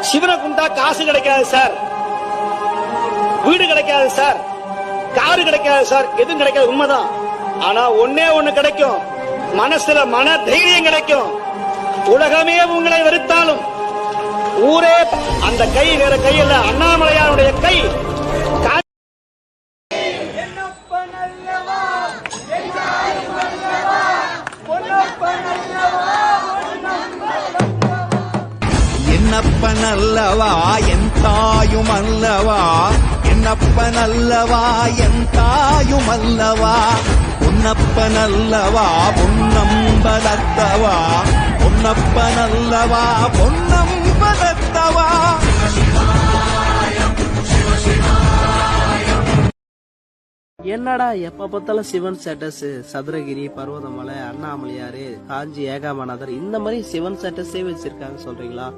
சிவனை கும்பிட்டா காசு கிடைக்காது சார், வீடு கிடைக்காது சார், காரு கிடைக்காது சார், எதுவும் கிடைக்காது, உண்மைதான். ஆனா ஒன்னே ஒண்ணு கிடைக்கும், மனசுல மன தைரியம் கிடைக்கும். உலகமே உங்களை வெறுத்தாலும், ஊரே, அந்த கை வேற கை இல்ல, அண்ணாமலையாருடைய கை. என்னப்பனல்லவா என் தாயும் அல்லவா, என்னப்பனல்லவா என் தாயும் அல்லவா, பொன்னப்பனல்லவா பொன்னம்பலத்தவா, பொன்னப்பனல்லவா பொன்னம்பலத்தவா. என்னடா எப்ப பார்த்தாலும் சிவன் ஸ்டேட்டஸ், சதுரகிரி, பர்வதமலை, அண்ணாமலையாரு, காஞ்சி ஏகாமநாதர், இந்த மாதிரி சிவன் ஸ்டேட்டஸே வச்சிருக்காங்க சொல்றீங்களா?